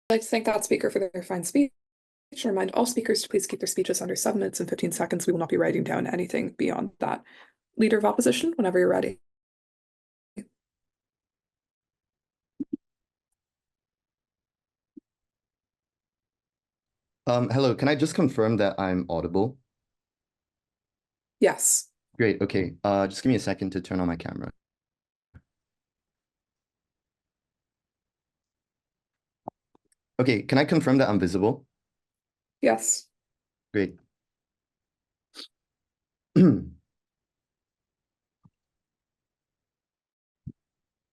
like to thank that speaker for their fine speech. Remind all speakers to please keep their speeches under 7 minutes and 15 seconds. We will not be writing down anything beyond that. Leader of Opposition, whenever you're ready. Hello, can I just confirm that I'm audible? Yes. Great, okay. Just give me a second to turn on my camera. Okay, can I confirm that I'm visible? Yes. Great.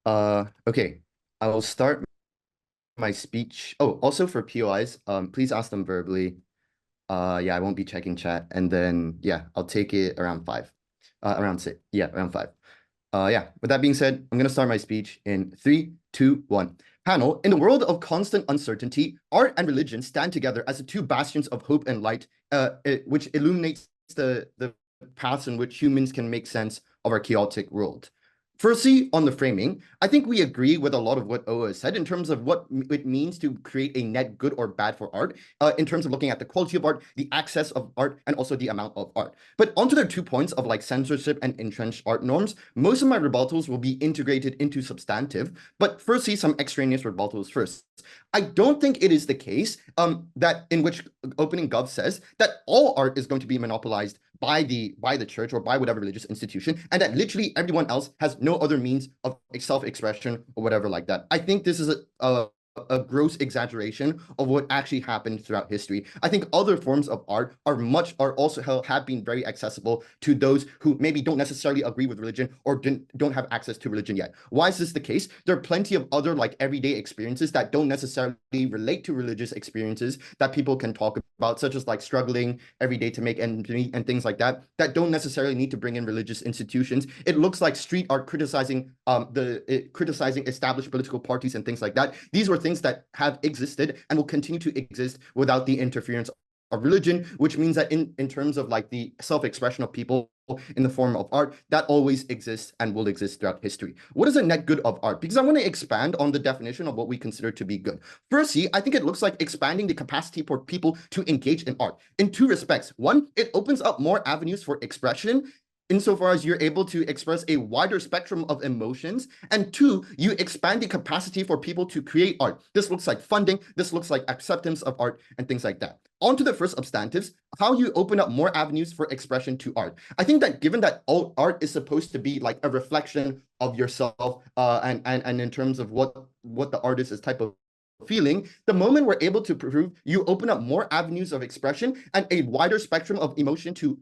Okay, I will start my speech. Oh, also for POIs, please ask them verbally. Yeah, I won't be checking chat. And then, yeah, I'll take it around 5. Around 6. Yeah, around 5. Yeah, with that being said, I'm going to start my speech in 3, 2, 1. Panel, in the world of constant uncertainty, art and religion stand together as the two bastions of hope and light, which illuminates the paths in which humans can make sense of our chaotic world. Firstly, on the framing, I think we agree with a lot of what Oa said in terms of what it means to create a net good or bad for art, in terms of looking at the quality of art, the access of art, and also the amount of art. But onto their 2 points of like censorship and entrenched art norms, most of my rebuttals will be integrated into substantive, but firstly, some extraneous rebuttals first. I don't think it is the case that in which opening gov says that all art is going to be monopolized by the church or by whatever religious institution, and that literally everyone else has no other means of self-expression or whatever like that. I think this is a gross exaggeration of what actually happened throughout history. I think other forms of art are also have been very accessible to those who maybe don't necessarily agree with religion or don't have access to religion yet. Why is this the case? There are plenty of other like everyday experiences that don't necessarily relate to religious experiences that people can talk about, such as like struggling every day to make ends meet and things like that, that don't necessarily need to bring in religious institutions. It looks like street art criticizing criticizing established political parties and things like that. These were things that have existed and will continue to exist without the interference of religion, which means that in terms of like the self-expression of people in the form of art, that always exists and will exist throughout history. What is a net good of art? Because I want to expand on the definition of what we consider to be good. Firstly, I think it looks like expanding the capacity for people to engage in art in 2 respects. One, it opens up more avenues for expression, insofar as you're able to express a wider spectrum of emotions. And 2, you expand the capacity for people to create art. This looks like funding, this looks like acceptance of art, and things like that. On to the first substantives, how you open up more avenues for expression to art. I think that given that all art is supposed to be like a reflection of yourself, and in terms of what the artist is type of feeling, the moment we're able to prove, you open up more avenues of expression and a wider spectrum of emotion to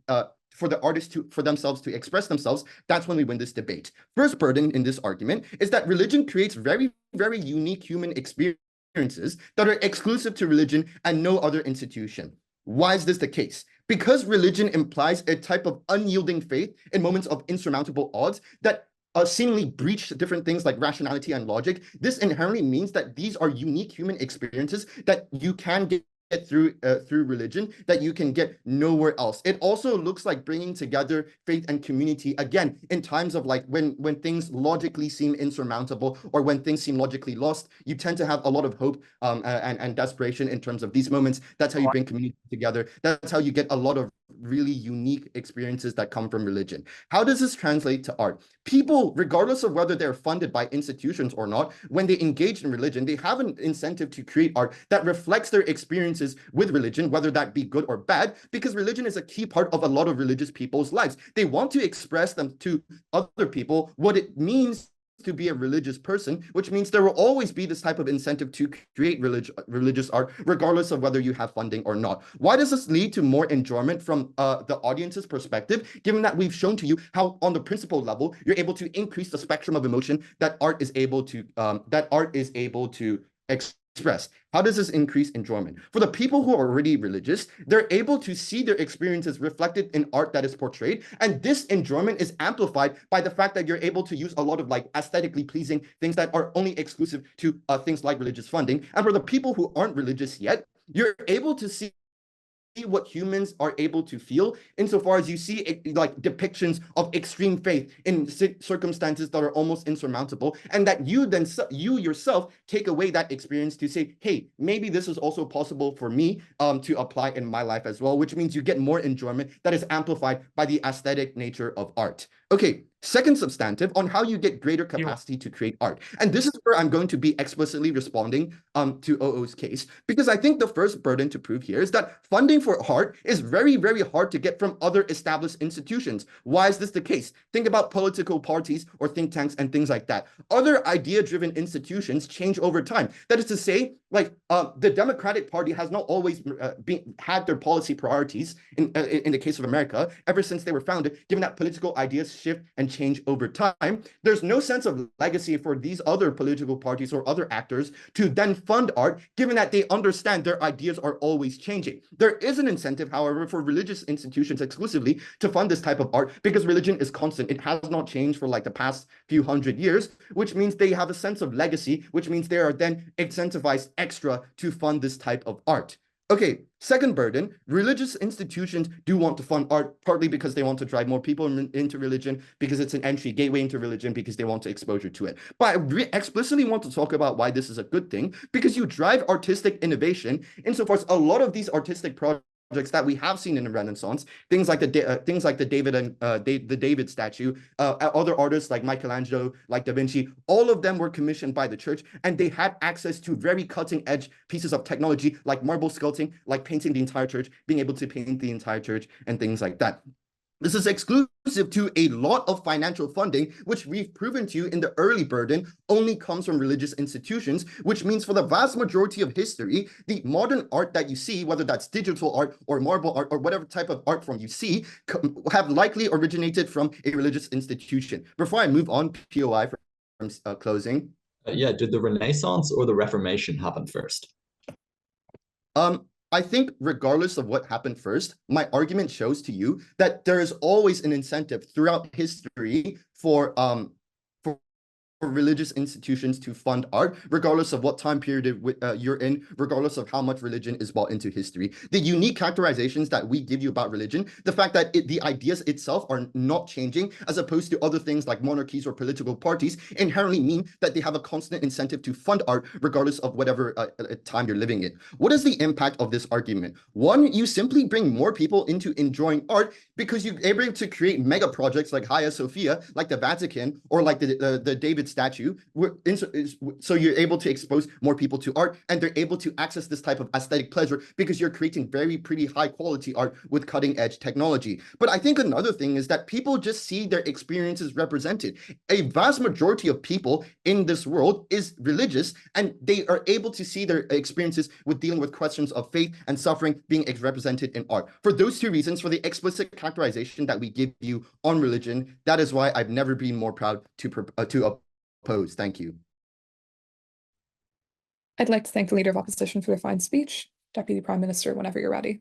for the artists for themselves to express themselves. That's when we win this debate. First burden in this argument is that religion creates very, very unique human experiences that are exclusive to religion and no other institution. Why is this the case? Because religion implies a type of unyielding faith in moments of insurmountable odds that seemingly breach different things like rationality and logic. This inherently means that these are unique human experiences that you can get through religion that you can get nowhere else. It also looks like bringing together faith and community, again, in times of like when things logically seem insurmountable or when things seem logically lost, you tend to have a lot of hope and desperation in terms of these moments. That's how you bring community together. That's how you get a lot of really unique experiences that come from religion. How does this translate to art? People, regardless of whether they're funded by institutions or not, when they engage in religion, they have an incentive to create art that reflects their experiences with religion, whether that be good or bad, because religion is a key part of a lot of religious people's lives. They want to express them to other people what it means to be a religious person, which means there will always be this type of incentive to create religious art, regardless of whether you have funding or not. Why does this lead to more enjoyment from the audience's perspective, given that we've shown to you how on the principle level, you're able to increase the spectrum of emotion that art is able to express? How does this increase enjoyment? For the people who are already religious, they're able to see their experiences reflected in art that is portrayed, and this enjoyment is amplified by the fact that you're able to use a lot of like aesthetically pleasing things that are only exclusive to things like religious funding. And for the people who aren't religious yet, you're able to see what humans are able to feel insofar as you see like depictions of extreme faith in circumstances that are almost insurmountable, and that you yourself take away that experience to say, hey, maybe this is also possible for me to apply in my life as well, which means you get more enjoyment that is amplified by the aesthetic nature of art. Okay, second substantive on how you get greater capacity to create art. And this is where I'm going to be explicitly responding to OO's case, because I think the first burden to prove here is that funding for art is very, very hard to get from other established institutions. Why is this the case? Think about political parties or think tanks and things like that. Other idea-driven institutions change over time. That is to say, like the Democratic Party has not always had their policy priorities in the case of America ever since they were founded, given that political ideas shift and change over time. There's no sense of legacy for these other political parties or other actors to then fund art, given that they understand their ideas are always changing. There is an incentive, however, for religious institutions exclusively to fund this type of art because religion is constant. It has not changed for like the past few hundred years, which means they have a sense of legacy, which means they are then incentivized extra to fund this type of art. Okay, second burden, religious institutions do want to fund art, partly because they want to drive more people into religion, because it's an entry gateway into religion, because they want exposure to it. But I explicitly want to talk about why this is a good thing, because you drive artistic innovation insofar as a lot of these artistic projects that we have seen in the Renaissance, things like the David statue, other artists like Michelangelo, like Da Vinci, all of them were commissioned by the church, and they had access to very cutting-edge pieces of technology, like marble sculpting, like painting the entire church, being able to paint the entire church, and things like that. This is exclusive to a lot of financial funding, which we've proven to you in the early burden only comes from religious institutions, which means for the vast majority of history, the modern art that you see, whether that's digital art or marble art or whatever type of art form you see, have likely originated from a religious institution. Before I move on, POI from closing. Yeah, did the Renaissance or the Reformation happen first? I think regardless of what happened first, my argument shows to you that there is always an incentive throughout history for religious institutions to fund art, regardless of what time period you're in, regardless of how much religion is brought into history. The unique characterizations that we give you about religion, the fact that the ideas itself are not changing, as opposed to other things like monarchies or political parties, inherently mean that they have a constant incentive to fund art, regardless of whatever time you're living in. What is the impact of this argument? One, you simply bring more people into enjoying art because you're able to create mega projects like Hagia Sophia, like the Vatican, or like the David statue. So you're able to expose more people to art, and they're able to access this type of aesthetic pleasure because you're creating very pretty high quality art with cutting edge technology. But I think another thing is that people just see their experiences represented. A vast majority of people in this world is religious, and they are able to see their experiences with dealing with questions of faith and suffering being represented in art. For those two reasons, for the explicit characterization that we give you on religion, that is why I've never been more proud to oppose. Thank you. I'd like to thank the Leader of Opposition for their fine speech. Deputy Prime Minister, whenever you're ready.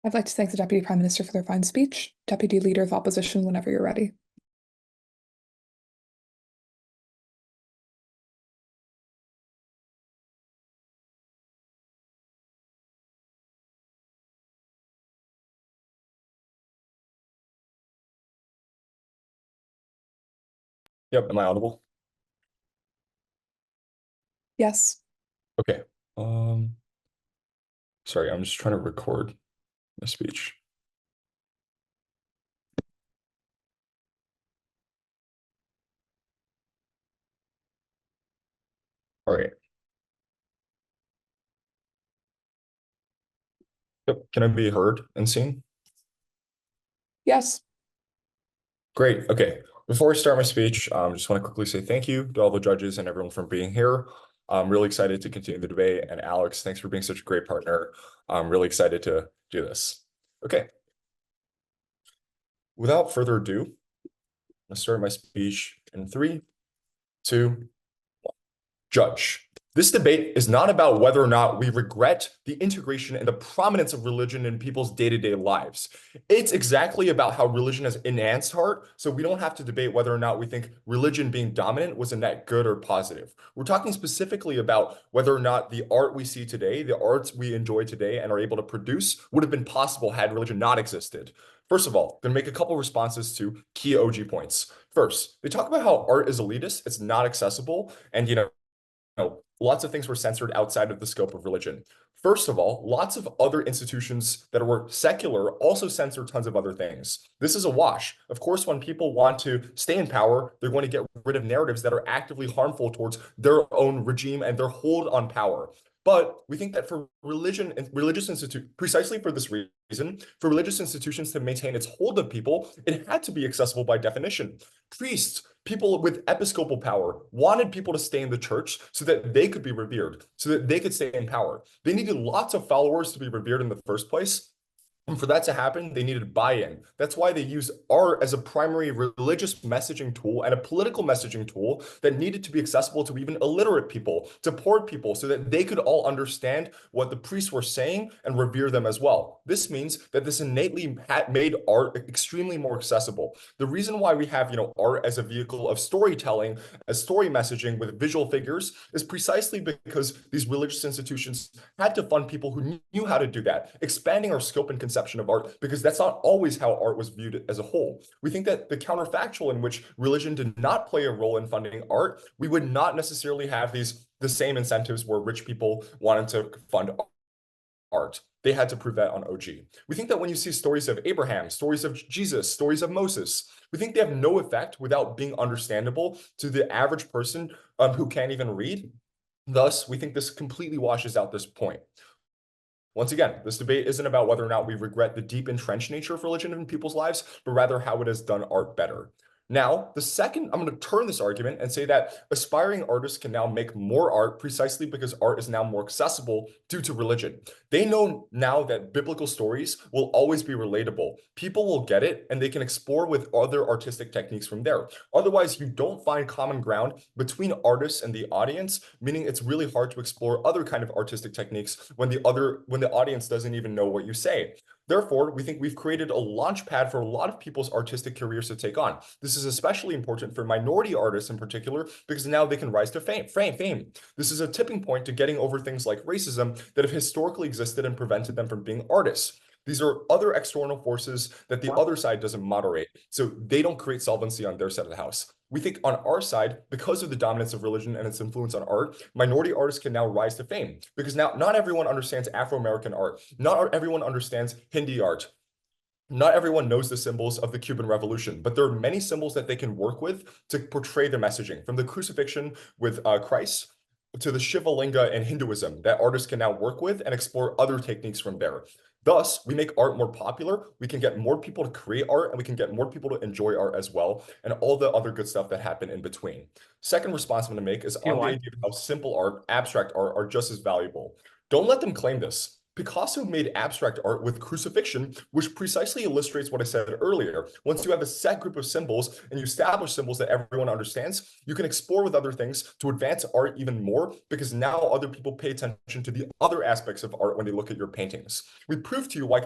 I'd like to thank the Deputy Prime Minister for their fine speech. Deputy Leader of Opposition, whenever you're ready. Yep, am I audible? Yes. Okay. Sorry, I'm just trying to record my speech. All right. Yep, can I be heard and seen? Yes. Great. Okay. Before I start my speech, just want to quickly say thank you to all the judges and everyone for being here. I'm really excited to continue the debate. And Alex, thanks for being such a great partner. I'm really excited to do this. Okay. Without further ado, I'll start my speech in 3, 2, Judge. This debate is not about whether or not we regret the integration and the prominence of religion in people's day-to-day lives. It's exactly about how religion has enhanced art, so we don't have to debate whether or not we think religion being dominant was a net good or positive. We're talking specifically about whether or not the art we see today, the arts we enjoy today and are able to produce, would have been possible had religion not existed. First of all, I'm going to make a couple responses to key OG points. First, they talk about how art is elitist, it's not accessible, and lots of things were censored outside of the scope of religion. First of all, lots of other institutions that were secular also censor tons of other things. This is a wash. Of course, when people want to stay in power, they're going to get rid of narratives that are actively harmful towards their own regime and their hold on power. But we think that for religion and religious institutions, precisely for this reason, for religious institutions to maintain its hold of people, it had to be accessible by definition. Priests, people with episcopal power, wanted people to stay in the church so that they could be revered, so that they could stay in power. They needed lots of followers to be revered in the first place. And for that to happen, they needed buy-in. That's why they used art as a primary religious messaging tool and a political messaging tool that needed to be accessible to even illiterate people, to poor people, so that they could all understand what the priests were saying and revere them as well. This means that this innately made art extremely more accessible. The reason why we have, art as a vehicle of storytelling, as story messaging with visual figures, is precisely because these religious institutions had to fund people who knew how to do that, expanding our scope and conception of art, because that's not always how art was viewed as a whole. We think that the counterfactual in which religion did not play a role in funding art, we would not necessarily have the same incentives where rich people wanted to fund art. They had to prove that on OG. We think that when you see stories of Abraham, stories of Jesus, stories of Moses, we think they have no effect without being understandable to the average person who can't even read. Thus, we think this completely washes out this point. Once again, this debate isn't about whether or not we regret the deep entrenched nature of religion in people's lives, but rather how it has done art better. Now, the second, I'm going to turn this argument and say that aspiring artists can now make more art precisely because art is now more accessible due to religion. They know now that biblical stories will always be relatable. People will get it, and they can explore with other artistic techniques from there. Otherwise, you don't find common ground between artists and the audience, meaning it's really hard to explore other kind of artistic techniques when the audience doesn't even know what you say. Therefore, we think we've created a launch pad for a lot of people's artistic careers to take on. This is especially important for minority artists in particular, because now they can rise to fame. This is a tipping point to getting over things like racism that have historically existed and prevented them from being artists. These are other external forces that the other side doesn't moderate, so they don't create solvency on their side of the house. We think on our side, because of the dominance of religion and its influence on art, minority artists can now rise to fame, because now not everyone understands Afro-American art. Not everyone understands Hindi art. Not everyone knows the symbols of the Cuban Revolution, but there are many symbols that they can work with to portray their messaging, from the crucifixion with Christ to the Shiva Linga in Hinduism that artists can now work with and explore other techniques from there. Thus, we make art more popular, we can get more people to create art, and we can get more people to enjoy art as well, and all the other good stuff that happen in between. Second response I'm going to make is on the idea of how simple art, abstract art are just as valuable. Don't let them claim this. Picasso made abstract art with crucifixion, which precisely illustrates what I said earlier. Once you have a set group of symbols and you establish symbols that everyone understands, you can explore with other things to advance art even more, because now other people pay attention to the other aspects of art when they look at your paintings. We proved to you why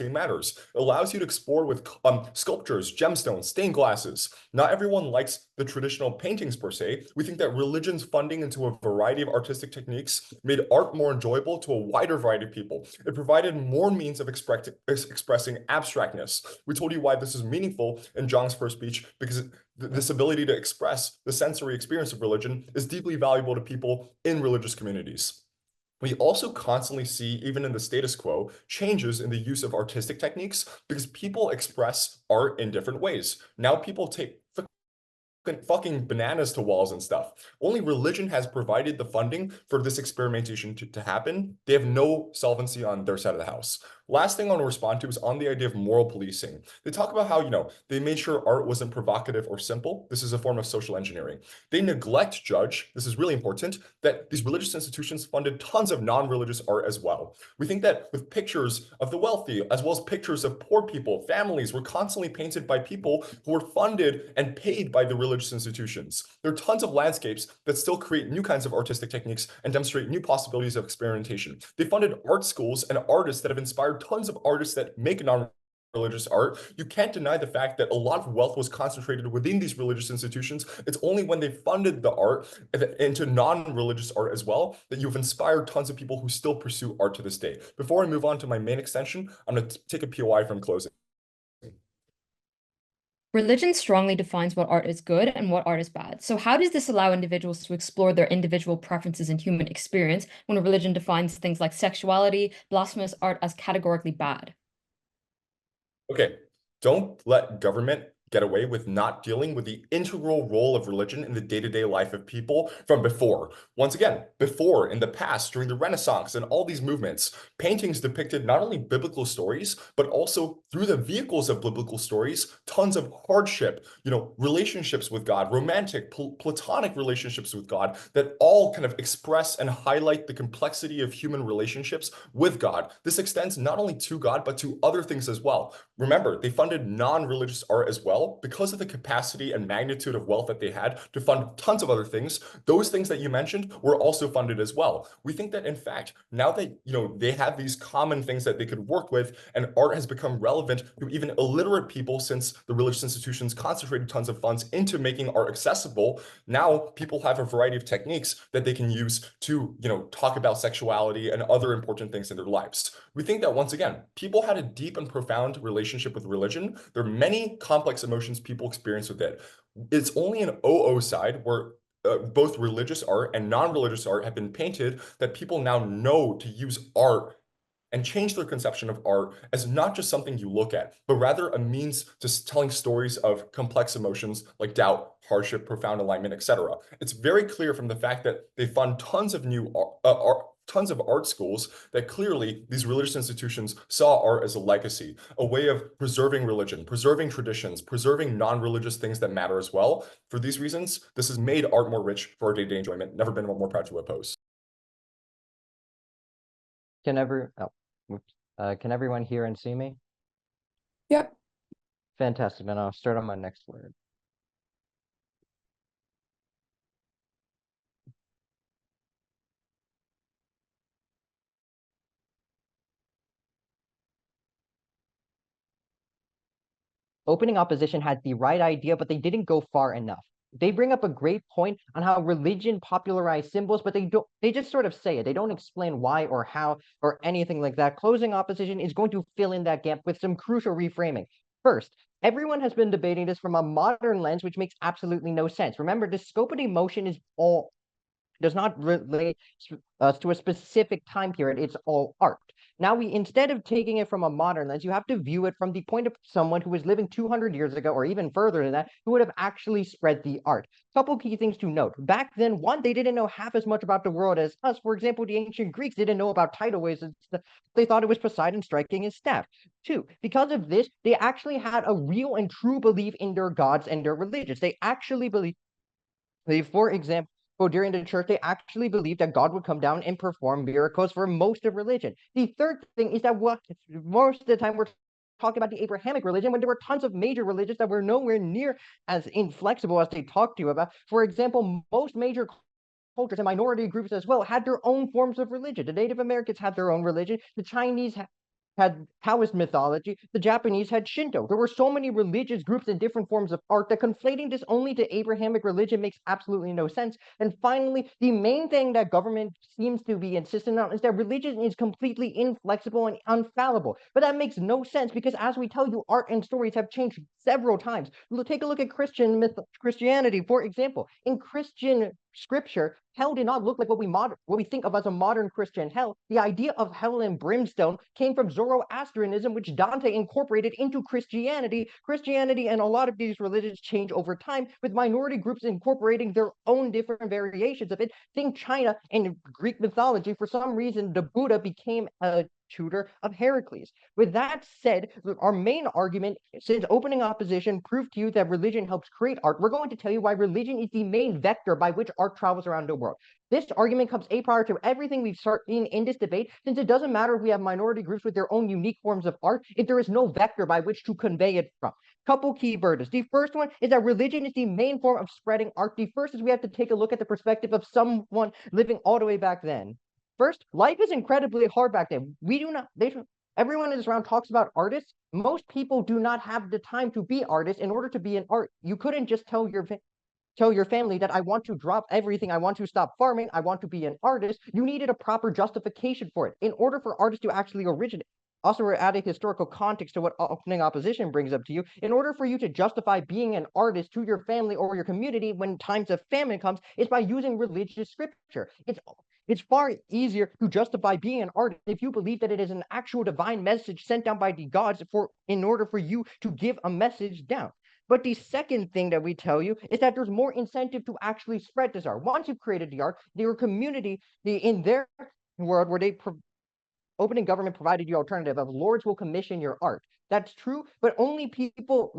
matters. It allows you to explore with sculptures, gemstones, stained glasses. Not everyone likes the traditional paintings per se. We think that religion's funding into a variety of artistic techniques made art more enjoyable to a wider variety of people. It provided more means of expressing abstractness. We told you why this is meaningful in Zhang's first speech, because this ability to express the sensory experience of religion is deeply valuable to people in religious communities. We also constantly see, even in the status quo, changes in the use of artistic techniques because people express art in different ways. Now people take fucking bananas to walls and stuff. Only religion has provided the funding for this experimentation to happen. They have no solvency on their side of the house. Last thing I want to respond to is on the idea of moral policing. They talk about how, they made sure art wasn't provocative or simple. This is a form of social engineering. They neglect judge, this is really important, that these religious institutions funded tons of non-religious art as well. We think that with pictures of the wealthy, as well as pictures of poor people, families, were constantly painted by people who were funded and paid by the religious institutions. There are tons of landscapes that still create new kinds of artistic techniques and demonstrate new possibilities of experimentation. They funded art schools and artists that have inspired tons of artists that make non-religious art. You can't deny the fact that a lot of wealth was concentrated within these religious institutions. It's only when they funded the art into non-religious art as well that you've inspired tons of people who still pursue art to this day. Before I move on to my main extension, I'm going to take a POI from closing. Religion strongly defines what art is good and what art is bad. So how does this allow individuals to explore their individual preferences in human experience when religion defines things like sexuality, blasphemous art as categorically bad? Okay, don't let government get away with not dealing with the integral role of religion in the day-to-day life of people from before. Once again, before, in the past, during the Renaissance and all these movements, paintings depicted not only biblical stories, but also through the vehicles of biblical stories, tons of hardship, relationships with God, romantic, platonic relationships with God, that all kind of express and highlight the complexity of human relationships with God. This extends not only to God, but to other things as well. Remember, they funded non-religious art as well because of the capacity and magnitude of wealth that they had to fund tons of other things. Those things that you mentioned were also funded as well. We think that, in fact, now that they have these common things that they could work with, and art has become relevant to even illiterate people since the religious institutions concentrated tons of funds into making art accessible. Now people have a variety of techniques that they can use to talk about sexuality and other important things in their lives. We think that, once again, people had a deep and profound relationship with religion. There are many complex emotions people experience with it. It's only an OO side where both religious art and non-religious art have been painted that people now know to use art and change their conception of art as not just something you look at, but rather a means to telling stories of complex emotions like doubt, hardship, profound alignment, etc. It's very clear from the fact that they fund tons of new tons of art schools that clearly these religious institutions saw art as a legacy, a way of preserving religion, preserving traditions, preserving non-religious things that matter as well. For these reasons, this has made art more rich for our day-to-day enjoyment. Never been more proud to oppose. Can everyone hear and see me? Yep. Fantastic. Then I'll start on my next word. Opening opposition had the right idea, but they didn't go far enough. They bring up a great point on how religion popularized symbols, but they just sort of say it. They don't explain why or how or anything like that. Closing opposition is going to fill in that gap with some crucial reframing. First, everyone has been debating this from a modern lens, which makes absolutely no sense. Remember, the scope of emotion does not relate to a specific time period. It's all art. Now, instead of taking it from a modern lens, you have to view it from the point of someone who was living 200 years ago, or even further than that, who would have actually spread the art. Couple key things to note. Back then, one, they didn't know half as much about the world as us. For example, the ancient Greeks didn't know about tidal waves. They thought it was Poseidon striking his staff. Two, because of this, they actually had a real and true belief in their gods and their religions. They actually for example, during the church, they actually believed that God would come down and perform miracles for most of religion. The third thing is that most of the time we're talking about the Abrahamic religion when there were tons of major religions that were nowhere near as inflexible as they talked to you about. For example, most major cultures and minority groups as well had their own forms of religion. The Native Americans had their own religion. The Chinese had Taoist mythology, the Japanese had Shinto. There were so many religious groups and different forms of art that conflating this only to Abrahamic religion makes absolutely no sense. And finally, the main thing that government seems to be insistent on is that religion is completely inflexible and unfallible. But that makes no sense because as we tell you, art and stories have changed several times. Take a look at Christianity, for example. In Christian scripture, hell did not look like what we think of as a modern Christian hell. The idea of hell and brimstone came from Zoroastrianism, which Dante incorporated into Christianity. Christianity and a lot of these religions change over time, with minority groups incorporating their own different variations of it. Think China and Greek mythology. For some reason, the Buddha became a tutor of Heracles. With that said, our main argument, since opening opposition proved to you that religion helps create art, we're going to tell you why religion is the main vector by which art travels around the world. This argument comes a prior to everything we've seen in this debate, since it doesn't matter if we have minority groups with their own unique forms of art if there is no vector by which to convey it from. Couple key burdens. The first one is that religion is the main form of spreading art. The first is we have to take a look at the perspective of someone living all the way back then. First, life is incredibly hard back then. Everyone in this round talks about artists. Most people do not have the time to be artists. In order to be an art, you couldn't just tell your family that I want to drop everything, I want to stop farming, I want to be an artist. You needed a proper justification for it. In order for artists to actually originate, also we're adding historical context to what opening opposition brings up to you. In order for you to justify being an artist to your family or your community when times of famine comes, it's by using religious scripture. It's far easier to justify being an artist if you believe that it is an actual divine message sent down by the gods in order for you to give a message down. But the second thing that we tell you is that there's more incentive to actually spread this art. Once you've created the art, your community, in their world where opening government provided you alternative of lords will commission your art. That's true, but only people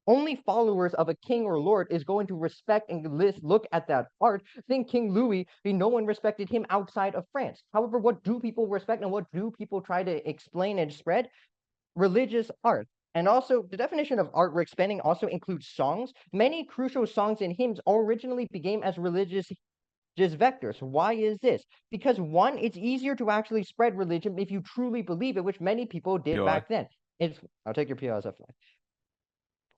only followers of a king or lord is going to respect and look at that art. Think King Louis, no one respected him outside of France. However, what do people respect and what do people try to explain and spread? Religious art. And also, the definition of art we're expanding also includes songs. Many crucial songs and hymns originally began as religious vectors. Why is this? Because one, it's easier to actually spread religion if you truly believe it, which many people did back then. I'll take your POS offline.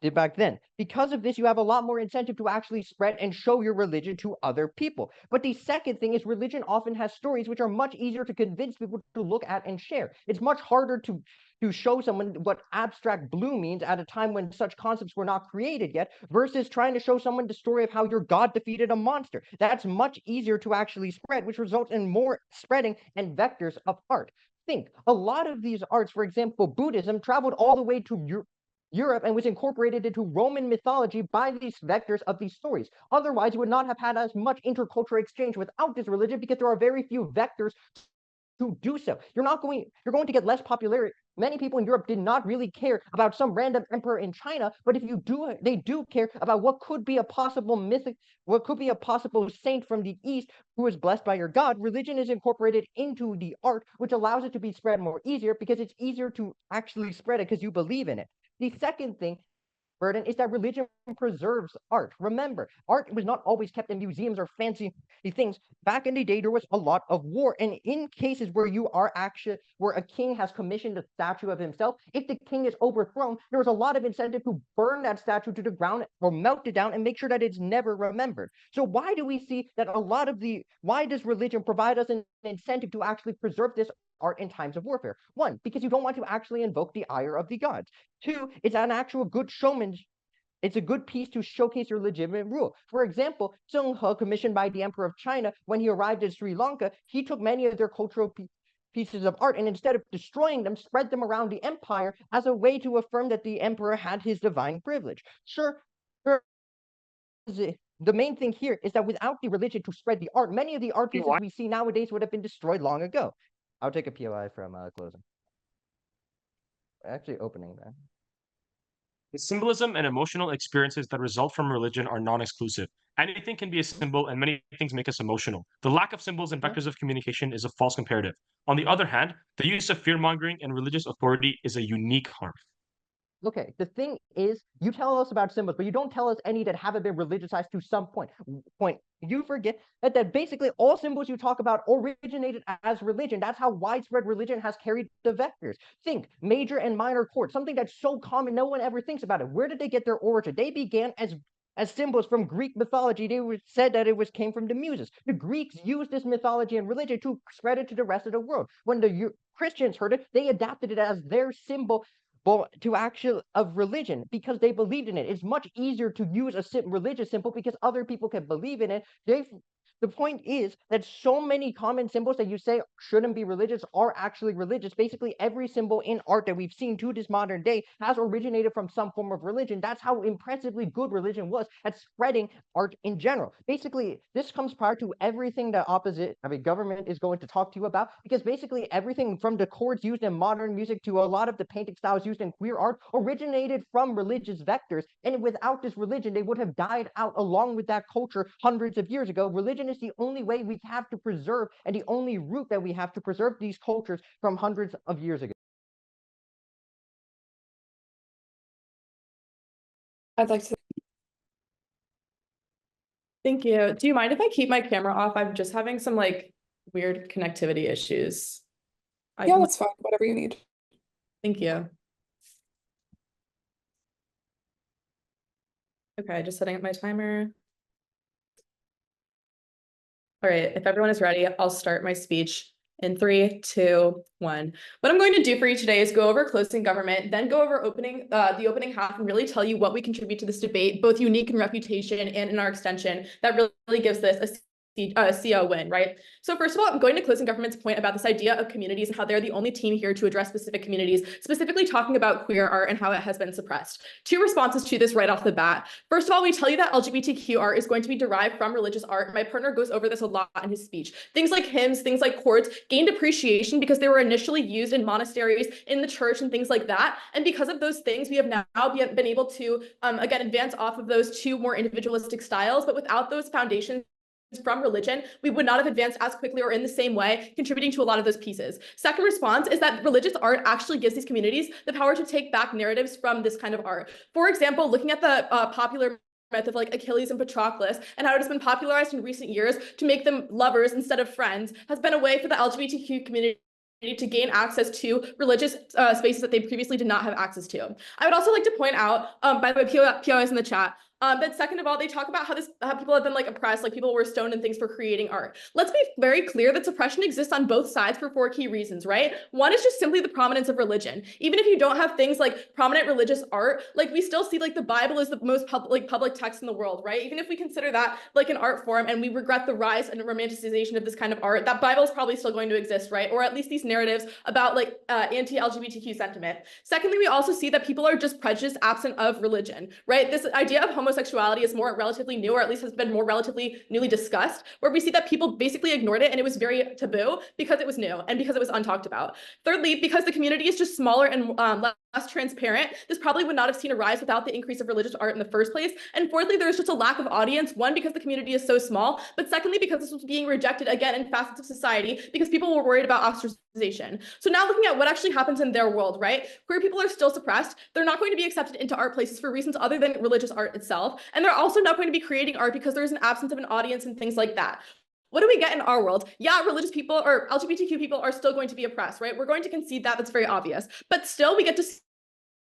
Did back then. Because of this, you have a lot more incentive to actually spread and show your religion to other people. But the second thing is religion often has stories which are much easier to convince people to look at and share. It's much harder to show someone what abstract blue means at a time when such concepts were not created yet, versus trying to show someone the story of how your god defeated a monster. That's much easier to actually spread, which results in more spreading and vectors of art. Think, a lot of these arts, for example, Buddhism, traveled all the way to Europe and was incorporated into Roman mythology by these vectors of these stories. Otherwise, you would not have had as much intercultural exchange without this religion because there are very few vectors to do so. You're going to get less popularity. Many people in Europe did not really care about some random emperor in China, but if you do, they do care about what could be a possible saint from the East who was blessed by your god. Religion is incorporated into the art, which allows it to be spread more easier because it's easier to actually spread it because you believe in it. The second thing, burden, is that religion preserves art. Remember, art was not always kept in museums or fancy things. Back in the day, there was a lot of war. And in cases where where a king has commissioned a statue of himself, if the king is overthrown, there was a lot of incentive to burn that statue to the ground or melt it down and make sure that it's never remembered. So why do we see that why does religion provide us an incentive to actually preserve this art in times of warfare? One, because you don't want to actually invoke the ire of the gods. Two, it's an actual good showman. It's a good piece to showcase your legitimate rule. For example, Zheng He, commissioned by the Emperor of China, when he arrived in Sri Lanka, he took many of their cultural pieces of art and instead of destroying them, spread them around the empire as a way to affirm that the emperor had his divine privilege. Sure, the main thing here is that without the religion to spread the art, many of the art pieces we see nowadays would have been destroyed long ago. I'll take a POI from closing. Actually opening that. The symbolism and emotional experiences that result from religion are non-exclusive. Anything can be a symbol, and many things make us emotional. The lack of symbols and vectors of communication is a false comparative. On the other hand, the use of fear-mongering and religious authority is a unique harm. okay, the thing is, you tell us about symbols, but you don't tell us any that haven't been religiousized to some point. You forget that basically all symbols you talk about originated as religion. That's how widespread religion has carried the vectors. Think major and minor chords, something that's so common, no one ever thinks about it. Where did they get their origin? They began as symbols from Greek mythology. They said that it came from the Muses. The Greeks used this mythology and religion to spread it to the rest of the world. When the Christians heard it, they adapted it as their symbol to actual of religion because they believed in it. It's much easier to use a religious symbol because other people can believe in it. The point is that so many common symbols that you say shouldn't be religious are actually religious. Basically, every symbol in art that we've seen to this modern day has originated from some form of religion. That's how impressively good religion was at spreading art in general. Basically, this comes prior to everything that government is going to talk to you about, because basically everything from the chords used in modern music to a lot of the painting styles used in queer art originated from religious vectors. And without this religion, they would have died out along with that culture hundreds of years ago. Religion is the only way we have to preserve and the only route that we have to preserve these cultures from hundreds of years ago. I'd like to. Thank you. Do you mind if I keep my camera off? I'm just having some like weird connectivity issues. Yeah, that's fine. Whatever you need. Thank you. Okay, just setting up my timer. All right, if everyone is ready, I'll start my speech in 3, 2, 1. What I'm going to do for you today is go over closing government, then go over the opening half and really tell you what we contribute to this debate, both unique in reputation and in our extension, that really gives this a CO win, right? So first of all, I'm going to closing government's point about this idea of communities and how they're the only team here to address specific communities, specifically talking about queer art and how it has been suppressed. 2 responses to this right off the bat. First of all, we tell you that LGBTQ art is going to be derived from religious art. My partner goes over this a lot in his speech. Things like hymns, things like chords gained appreciation because they were initially used in monasteries, in the church, and things like that. And because of those things, we have now been able to, again, advance off of those 2 more individualistic styles. But without those foundations from religion, we would not have advanced as quickly or in the same way, contributing to a lot of those pieces. Second response is that religious art actually gives these communities the power to take back narratives from this kind of art. For example, looking at the popular myth of like Achilles and Patroclus and how it has been popularized in recent years to make them lovers instead of friends has been a way for the LGBTQ community to gain access to religious spaces that they previously did not have access to. I would also like to point out, by the way, PO is in the chat, that second of all, they talk about how people have been like oppressed, like people were stoned and things for creating art. Let's be very clear that suppression exists on both sides for 4 key reasons, right? One is just simply the prominence of religion. Even if you don't have things like prominent religious art, like we still see like the Bible is the most public text in the world, right? Even if we consider that like an art form and we regret the rise and romanticization of this kind of art, that Bible is probably still going to exist, right? Or at least these narratives about like anti-LGBTQ sentiment. Secondly, we also see that people are just prejudiced absent of religion, right? This idea of homosexuality is more relatively new, or at least has been more relatively newly discussed, where we see that people basically ignored it and it was very taboo because it was new and because it was untalked about. Thirdly, because the community is just smaller and less transparent, this probably would not have seen a rise without the increase of religious art in the first place. And fourthly, there's just a lack of audience, one, because the community is so small, but secondly, because this was being rejected again in facets of society because people were worried about ostracization. So now looking at what actually happens in their world, right? Queer people are still suppressed. They're not going to be accepted into art places for reasons other than religious art itself. And they're also not going to be creating art because there's an absence of an audience and things like that. What do we get in our world? Yeah, religious people or LGBTQ people are still going to be oppressed, right? We're going to concede that. That's very obvious. But still, we get to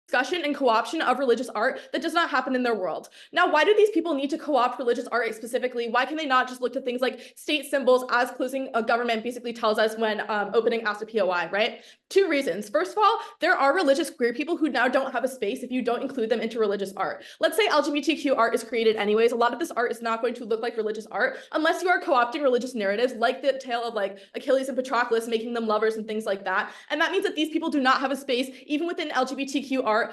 discussion and co-option of religious art that does not happen in their world. Now, why do these people need to co-opt religious art specifically? Why can they not just look to things like state symbols as closing a government basically tells us when opening asks a POI, right? 2 reasons. First of all, there are religious queer people who now don't have a space if you don't include them into religious art. Let's say LGBTQ art is created anyways. A lot of this art is not going to look like religious art unless you are co-opting religious narratives like the tale of like Achilles and Patroclus, making them lovers and things like that. And that means that these people do not have a space even within LGBTQ art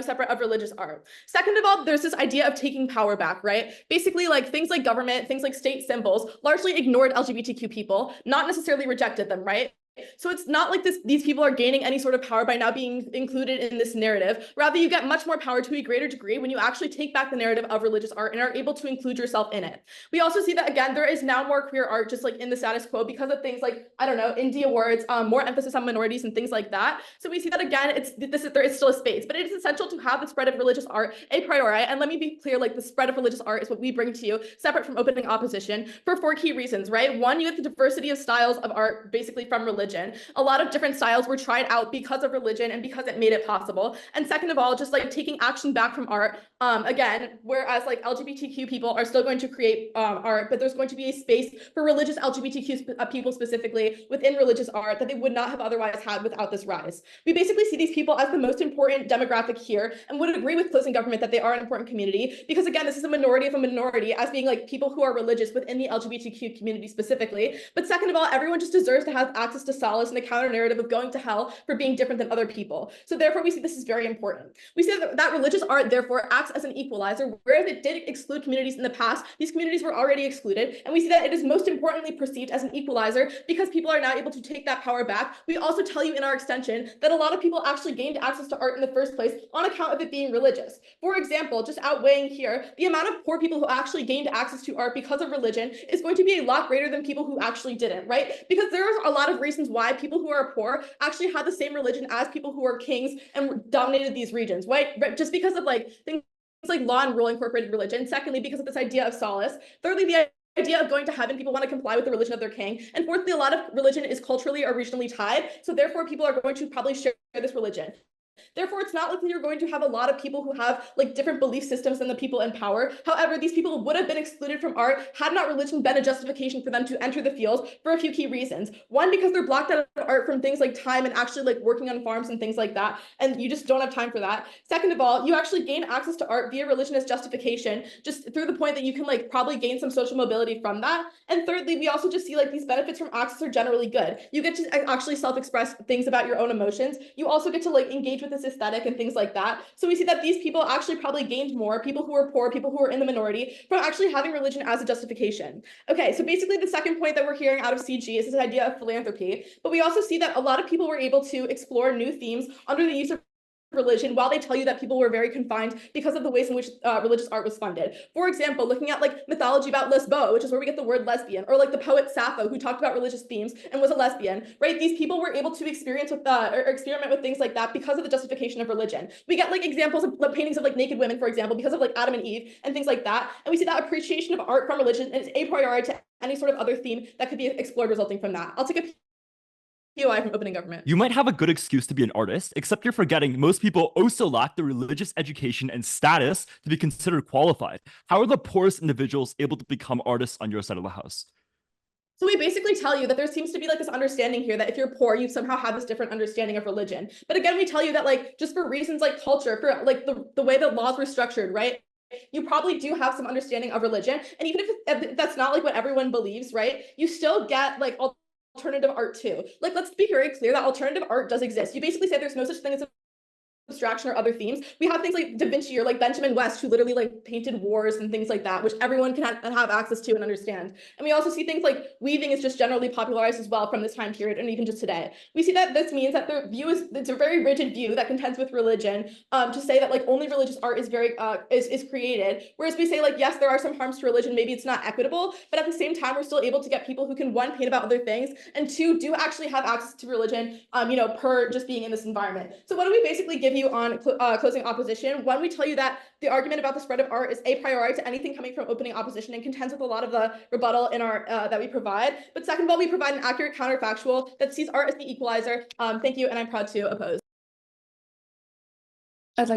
separate of religious art. Second of all, there's this idea of taking power back, right? Basically, like things like government, things like state symbols largely ignored LGBTQ people, not necessarily rejected them, right? So it's not like these people are gaining any sort of power by now being included in this narrative. Rather, you get much more power to a greater degree when you actually take back the narrative of religious art and are able to include yourself in it. We also see that, again, there is now more queer art just like in the status quo because of things like, I don't know, indie awards, more emphasis on minorities and things like that. So we see that, again, there is still a space, but it is essential to have the spread of religious art a priori. And let me be clear, like the spread of religious art is what we bring to you, separate from opening opposition, for 4 key reasons, right? One, you have the diversity of styles of art basically from religion. A lot of different styles were tried out because of religion and because it made it possible. And second of all, just like taking action back from art, again, whereas like LGBTQ people are still going to create art, but there's going to be a space for religious LGBTQ people specifically within religious art that they would not have otherwise had without this rise. We basically see these people as the most important demographic here and would agree with closing government that they are an important community because, again, this is a minority of a minority as being like people who are religious within the LGBTQ community specifically. But second of all, everyone just deserves to have access to solace and the counter narrative of going to hell for being different than other people. So therefore, we see this is very important. We see that religious art, therefore, acts as an equalizer. Whereas it did exclude communities in the past, these communities were already excluded. And we see that it is most importantly perceived as an equalizer because people are now able to take that power back. We also tell you in our extension that a lot of people actually gained access to art in the first place on account of it being religious. For example, just outweighing here, the amount of poor people who actually gained access to art because of religion is going to be a lot greater than people who actually didn't, right? Because there are a lot of reasons why people who are poor actually had the same religion as people who were kings and dominated these regions, right? Just because of like things like law and rule incorporated religion. Secondly, because of this idea of solace. Thirdly, the idea of going to heaven, people want to comply with the religion of their king. And fourthly, a lot of religion is culturally or regionally tied. So therefore, people are going to probably share this religion. Therefore, it's not like you're going to have a lot of people who have like different belief systems than the people in power. However, these people would have been excluded from art had not religion been a justification for them to enter the field for a few key reasons. One, because they're blocked out of art from things like time and actually like working on farms and things like that. And you just don't have time for that. Second of all, you actually gain access to art via religion as justification, just through the point that you can like probably gain some social mobility from that. And thirdly, we also just see like these benefits from access are generally good. You get to actually self-express things about your own emotions. You also get to like engage with this aesthetic and things like that. So we see that these people actually probably gained more, people who are poor, people who are in the minority, from actually having religion as a justification. Okay, so basically the second point that we're hearing out of CG is this idea of philanthropy. But we also see that a lot of people were able to explore new themes under the use of religion while they tell you that people were very confined because of the ways in which religious art was funded. For example, looking at like mythology about lesbo, which is where we get the word lesbian, or like the poet Sappho who talked about religious themes and was a lesbian, right? These people were able to experience with or experiment with things like that because of the justification of religion. We get like examples of like, paintings of like naked women, for example, because of like Adam and Eve and things like that. And we see that appreciation of art from religion is a priori to any sort of other theme that could be explored resulting from that. I'll take a POI from opening government. You might have a good excuse to be an artist, except you're forgetting most people also lack the religious education and status to be considered qualified. How are the poorest individuals able to become artists on your side of the house? So we basically tell you that there seems to be like this understanding here that if you're poor, you somehow have this different understanding of religion. But again, we tell you that like just for reasons like culture, for like the way that laws were structured, right? You probably do have some understanding of religion. And even if that's not like what everyone believes, right? You still get like alternative art too. Like, let's be very clear that alternative art does exist. You basically say there's no such thing as abstraction or other themes. We have things like Da Vinci or like Benjamin West, who literally like painted wars and things like that, which everyone can have access to and understand. And we also see things like weaving is just generally popularized as well from this time period and even just today. We see that this means that the view it's a very rigid view that contends with religion to say that like only religious art is very is created. Whereas we say like, yes, there are some harms to religion, maybe it's not equitable, but at the same time, we're still able to get people who can, one, paint about other things, and two, do actually have access to religion, per just being in this environment. So what do we basically give you on closing opposition? One, we tell you that the argument about the spread of art is a priori to anything coming from opening opposition and contends with a lot of the rebuttal in our that we provide. But second of all, we provide an accurate counterfactual that sees art as the equalizer. Thank you, and I'm proud to oppose.